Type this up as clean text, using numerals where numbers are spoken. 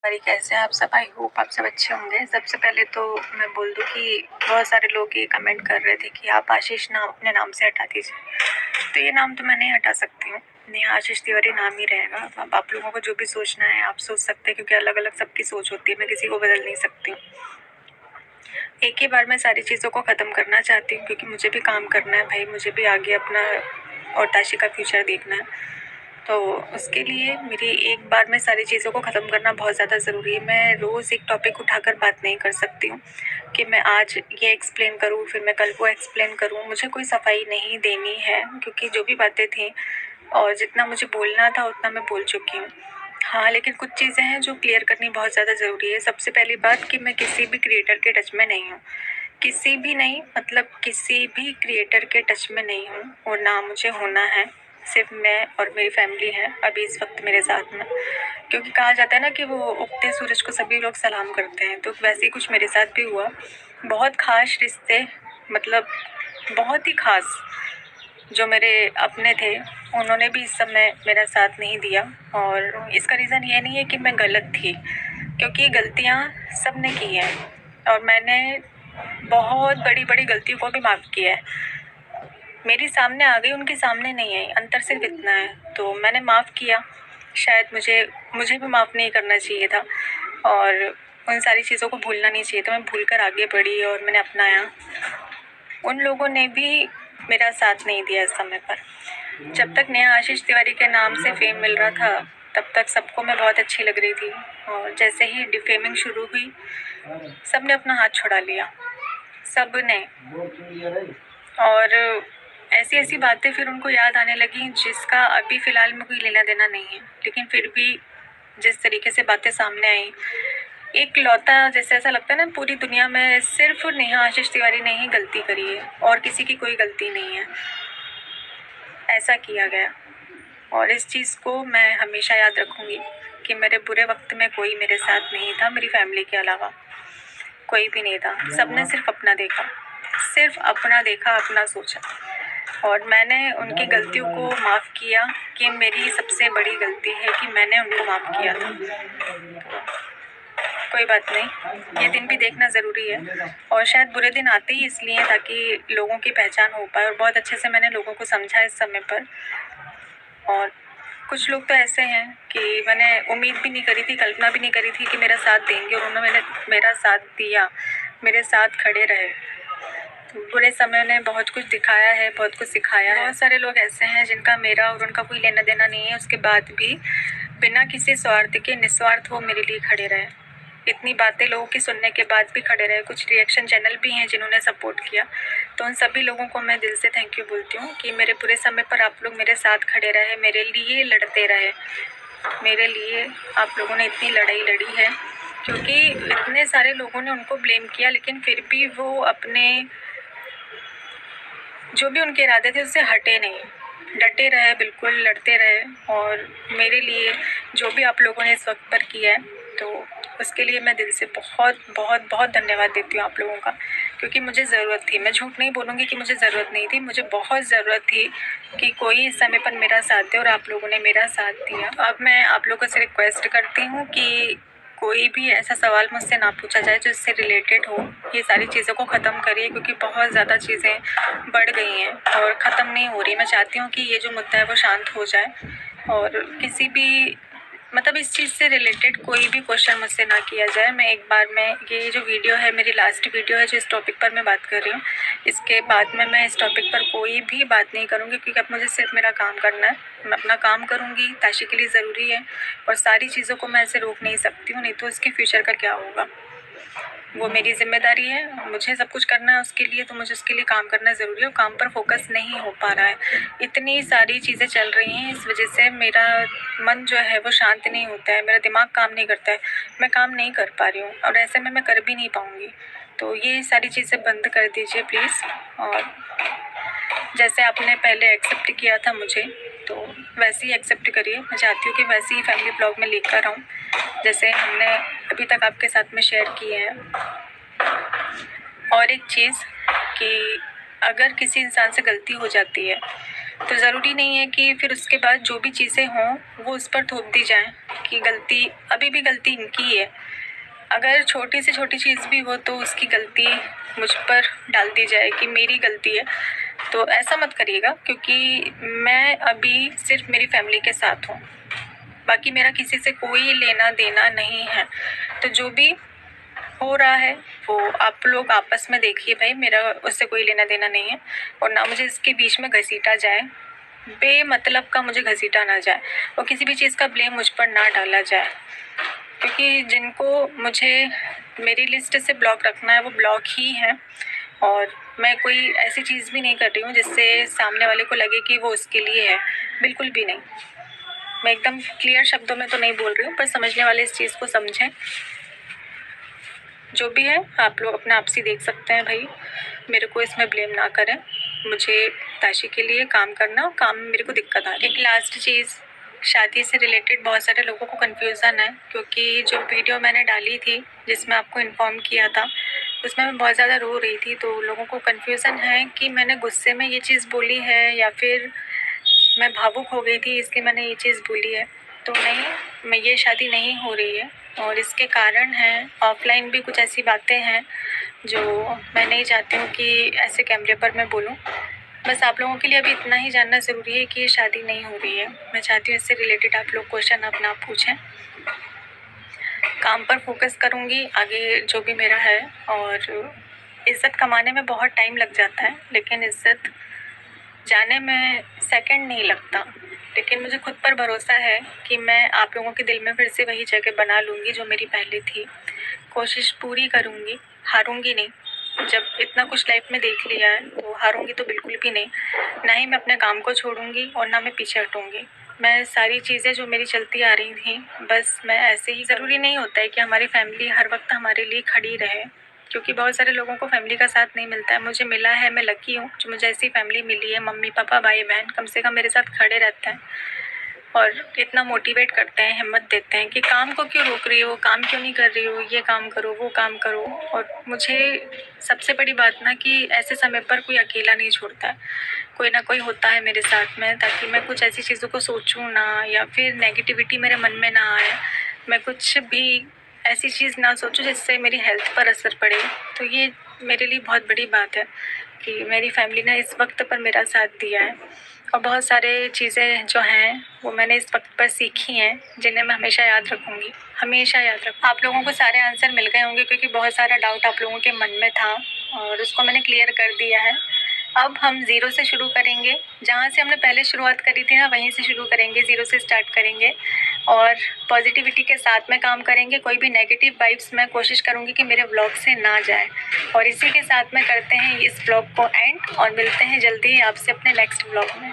भाई कैसे हैं आप सब। आई होप आप सब अच्छे होंगे। सबसे पहले तो मैं बोल दूं कि बहुत सारे लोग ये कमेंट कर रहे थे कि आप आशीष नाम अपने नाम से हटा दीजिए। तो ये नाम तो मैं नहीं हटा सकती हूँ, नेहा आशीष तिवारी नाम ही रहेगा। अब आप लोगों को जो भी सोचना है आप सोच सकते हैं, क्योंकि अलग अलग सबकी सोच होती है, मैं किसी को बदल नहीं सकती हूँ। एक ही बार मैं सारी चीज़ों को ख़त्म करना चाहती हूँ, क्योंकि मुझे भी काम करना है भाई, मुझे भी आगे अपना और ताशी का फ्यूचर देखना है। तो उसके लिए मेरी एक बार में सारी चीज़ों को ख़त्म करना बहुत ज़्यादा ज़रूरी है। मैं रोज़ एक टॉपिक उठाकर बात नहीं कर सकती हूँ कि मैं आज ये एक्सप्लेन करूँ फिर मैं कल वो एक्सप्लेन करूँ। मुझे कोई सफाई नहीं देनी है, क्योंकि जो भी बातें थी और जितना मुझे बोलना था उतना मैं बोल चुकी हूँ। हाँ, लेकिन कुछ चीज़ें हैं जो क्लियर करनी बहुत ज़्यादा ज़रूरी है। सबसे पहली बात कि मैं किसी भी क्रिएटर के टच में नहीं हूँ, किसी भी नहीं, मतलब किसी भी क्रिएटर के टच में नहीं हूँ और ना मुझे होना है। सिर्फ मैं और मेरी फैमिली है अभी इस वक्त मेरे साथ में, क्योंकि कहा जाता है ना कि वो उगते सूरज को सभी लोग सलाम करते हैं, तो वैसे ही कुछ मेरे साथ भी हुआ। बहुत ख़ास रिश्ते, मतलब बहुत ही ख़ास जो मेरे अपने थे, उन्होंने भी इस समय मेरा साथ नहीं दिया। और इसका रीज़न ये नहीं है कि मैं गलत थी, क्योंकि गलतियाँ सब ने की हैं और मैंने बहुत बड़ी बड़ी गलतियों को भी माफ़ किया है। मेरी सामने आ गई, उनके सामने नहीं आई, अंतर सिर्फ इतना है। तो मैंने माफ़ किया, शायद मुझे भी माफ़ नहीं करना चाहिए था और उन सारी चीज़ों को भूलना नहीं चाहिए था। मैं भूल कर आगे बढ़ी और मैंने अपनाया। उन लोगों ने भी मेरा साथ नहीं दिया इस समय पर। जब तक नेहा आशीष तिवारी के नाम से फेम मिल रहा था तब तक सबको मैं बहुत अच्छी लग रही थी, और जैसे ही डिफेमिंग शुरू हुई सब ने अपना हाथ छुड़ा लिया, सब ने। और ऐसी ऐसी बातें फिर उनको याद आने लगी जिसका अभी फ़िलहाल में कोई लेना देना नहीं है, लेकिन फिर भी जिस तरीके से बातें सामने आई, एक लौता जैसे ऐसा लगता है ना पूरी दुनिया में सिर्फ नेहा आशीष तिवारी ने ही गलती करी है और किसी की कोई गलती नहीं है, ऐसा किया गया। और इस चीज़ को मैं हमेशा याद रखूँगी कि मेरे बुरे वक्त में कोई मेरे साथ नहीं था, मेरी फैमिली के अलावा कोई भी नहीं था। सबने सिर्फ अपना देखा, सिर्फ अपना देखा, अपना सोचा, और मैंने उनकी गलतियों को माफ़ किया। कि मेरी सबसे बड़ी गलती है कि मैंने उनको माफ़ किया था। कोई बात नहीं, ये दिन भी देखना ज़रूरी है, और शायद बुरे दिन आते ही इसलिए ताकि लोगों की पहचान हो पाए, और बहुत अच्छे से मैंने लोगों को समझा इस समय पर। और कुछ लोग तो ऐसे हैं कि मैंने उम्मीद भी नहीं करी थी, कल्पना भी नहीं करी थी कि मेरा साथ देंगे, और उन्होंने मेरा साथ दिया, मेरे साथ खड़े रहे। तो बुरे समय ने बहुत कुछ दिखाया है, बहुत कुछ सिखाया है। बहुत सारे लोग ऐसे हैं जिनका मेरा और उनका कोई लेना देना नहीं है, उसके बाद भी बिना किसी स्वार्थ के निस्वार्थ वो मेरे लिए खड़े रहे। इतनी बातें लोगों की सुनने के बाद भी खड़े रहे। कुछ रिएक्शन चैनल भी हैं जिन्होंने सपोर्ट किया, तो उन सभी लोगों को मैं दिल से थैंक यू बोलती हूँ कि मेरे बुरे समय पर आप लोग मेरे साथ खड़े रहे, मेरे लिए लड़ते रहे। मेरे लिए आप लोगों ने इतनी लड़ाई लड़ी है, क्योंकि इतने सारे लोगों ने उनको ब्लेम किया, लेकिन फिर भी वो अपने जो भी उनके इरादे थे उससे हटे नहीं, डटे रहे, बिल्कुल लड़ते रहे। और मेरे लिए जो भी आप लोगों ने इस वक्त पर किया है, तो उसके लिए मैं दिल से बहुत बहुत बहुत धन्यवाद देती हूँ आप लोगों का, क्योंकि मुझे ज़रूरत थी। मैं झूठ नहीं बोलूँगी कि मुझे ज़रूरत नहीं थी, मुझे बहुत ज़रूरत थी कि कोई इस समय पर मेरा साथ दे, और आप लोगों ने मेरा साथ दिया। अब मैं आप लोगों से रिक्वेस्ट करती हूँ कि कोई भी ऐसा सवाल मुझसे ना पूछा जाए जो इससे रिलेटेड हो। ये सारी चीज़ों को ख़त्म करिए, क्योंकि बहुत ज़्यादा चीज़ें बढ़ गई हैं और ख़त्म नहीं हो रही। मैं चाहती हूँ कि ये जो मुद्दा है वो शांत हो जाए, और किसी भी मतलब इस चीज़ से रिलेटेड कोई भी क्वेश्चन मुझसे ना किया जाए। मैं एक बार में ये जो वीडियो है मेरी लास्ट वीडियो है जो इस टॉपिक पर मैं बात कर रही हूँ, इसके बाद में मैं इस टॉपिक पर कोई भी बात नहीं करूँगी, क्योंकि अब मुझे सिर्फ मेरा काम करना है। मैं अपना काम करूँगी, ताशी के लिए ज़रूरी है, और सारी चीज़ों को मैं ऐसे रोक नहीं सकती हूँ, नहीं तो इसके फ्यूचर का क्या होगा, वो मेरी ज़िम्मेदारी है। मुझे सब कुछ करना है उसके लिए, तो मुझे उसके लिए काम करना ज़रूरी है, और काम पर फोकस नहीं हो पा रहा है। इतनी सारी चीज़ें चल रही हैं, इस वजह से मेरा मन जो है वो शांत नहीं होता है, मेरा दिमाग काम नहीं करता है, मैं काम नहीं कर पा रही हूँ, और ऐसे में मैं कर भी नहीं पाऊँगी। तो ये सारी चीज़ें बंद कर दीजिए प्लीज़। और जैसे आपने पहले एक्सेप्ट किया था मुझे, तो वैसे ही एक्सेप्ट करिए। मैं चाहती हूँ कि वैसे ही फैमिली ब्लॉग में लेकर आऊँ जैसे हमने अभी तक आपके साथ में शेयर किए हैं। और एक चीज़ कि अगर किसी इंसान से गलती हो जाती है तो ज़रूरी नहीं है कि फिर उसके बाद जो भी चीज़ें हों वो उस पर थोप दी जाएँ कि गलती अभी भी गलती इनकी है। अगर छोटी से छोटी चीज़ भी हो तो उसकी गलती मुझ पर डाल दी जाए कि मेरी गलती है। तो ऐसा मत करिएगा, क्योंकि मैं अभी सिर्फ़ मेरी फ़ैमिली के साथ हूँ। बाकी मेरा किसी से कोई लेना देना नहीं है। तो जो भी हो रहा है वो आप लोग आपस में देखिए भाई, मेरा उससे कोई लेना देना नहीं है और ना मुझे इसके बीच में घसीटा जाए, बेमतलब का मुझे घसीटा ना जाए और किसी भी चीज़ का ब्लेम मुझ पर ना डाला जाए, क्योंकि जिनको मुझे मेरी लिस्ट से ब्लॉक रखना है वो ब्लॉक ही हैं। और मैं कोई ऐसी चीज़ भी नहीं कर रही हूँ जिससे सामने वाले को लगे कि वो उसके लिए है, बिल्कुल भी नहीं। मैं एकदम क्लियर शब्दों में तो नहीं बोल रही हूँ, पर समझने वाले इस चीज़ को समझें। जो भी है आप लोग अपना आपसी देख सकते हैं भाई, मेरे को इसमें ब्लेम ना करें। मुझे ताशी के लिए काम करना, काम में मेरे को दिक्कत आ रही है। एक लास्ट चीज़, शादी से रिलेटेड बहुत सारे लोगों को कन्फ्यूज़न है, क्योंकि जो वीडियो मैंने डाली थी जिसमें आपको इन्फॉर्म किया था उसमें मैं बहुत ज़्यादा रो रही थी। तो लोगों को कन्फ्यूज़न है कि मैंने गुस्से में ये चीज़ बोली है या फिर मैं भावुक हो गई थी इसलिए मैंने ये चीज़ बोली है। तो नहीं, मैं ये शादी नहीं हो रही है और इसके कारण हैं, ऑफ़लाइन भी कुछ ऐसी बातें हैं जो मैं नहीं चाहती हूँ कि ऐसे कैमरे पर मैं बोलूँ। बस आप लोगों के लिए अभी इतना ही जानना ज़रूरी है कि ये शादी नहीं हो रही है। मैं चाहती हूँ इससे रिलेटेड आप लोग क्वेश्चन अपना आप पूछें। काम पर फोकस करूँगी आगे जो भी मेरा है। और इज़्ज़त कमाने में बहुत टाइम लग जाता है, लेकिन इज़्ज़त जाने में सेकंड नहीं लगता। लेकिन मुझे खुद पर भरोसा है कि मैं आप लोगों के दिल में फिर से वही जगह बना लूँगी जो मेरी पहले थी। कोशिश पूरी करूँगी, हारूँगी नहीं। जब इतना कुछ लाइफ में देख लिया है तो हारूँगी तो बिल्कुल भी नहीं। ना ही मैं अपने काम को छोड़ूँगी और ना मैं पीछे हटूँगी। मैं सारी चीज़ें जो मेरी चलती आ रही थी, बस मैं ऐसे ही, ज़रूरी नहीं होता है कि हमारी फैमिली हर वक्त हमारे लिए खड़ी रहे, क्योंकि बहुत सारे लोगों को फैमिली का साथ नहीं मिलता है। मुझे मिला है, मैं लकी हूँ जो मुझे ऐसी फैमिली मिली है। मम्मी पापा भाई बहन कम से कम मेरे साथ खड़े रहते हैं और इतना मोटिवेट करते हैं, हिम्मत देते हैं कि काम को क्यों रोक रही हो, काम क्यों नहीं कर रही हो, ये काम करो वो काम करो। और मुझे सबसे बड़ी बात ना कि ऐसे समय पर कोई अकेला नहीं छोड़ता है, कोई ना कोई होता है मेरे साथ में, ताकि मैं कुछ ऐसी चीज़ों को सोचूं ना या फिर नेगेटिविटी मेरे मन में ना आए, मैं कुछ भी ऐसी चीज़ ना सोचूं जिससे मेरी हेल्थ पर असर पड़े। तो ये मेरे लिए बहुत बड़ी बात है कि मेरी फैमिली ने इस वक्त पर मेरा साथ दिया है। और बहुत सारे चीज़ें जो हैं वो मैंने इस वक्त पर सीखी हैं, जिन्हें मैं हमेशा याद रखूँगी, हमेशा याद रखूँ। आप लोगों को सारे आंसर मिल गए होंगे, क्योंकि बहुत सारा डाउट आप लोगों के मन में था और उसको मैंने क्लियर कर दिया है। अब हम ज़ीरो से शुरू करेंगे, जहाँ से हमने पहले शुरुआत करी थी ना वहीं से शुरू करेंगे, ज़ीरो से स्टार्ट करेंगे और पॉजिटिविटी के साथ में काम करेंगे। कोई भी नेगेटिव वाइब्स मैं कोशिश करूँगी कि मेरे व्लॉग से ना जाए। और इसी के साथ में करते हैं इस व्लॉग को एंड और मिलते हैं जल्दी ही आपसे अपने नेक्स्ट व्लॉग में।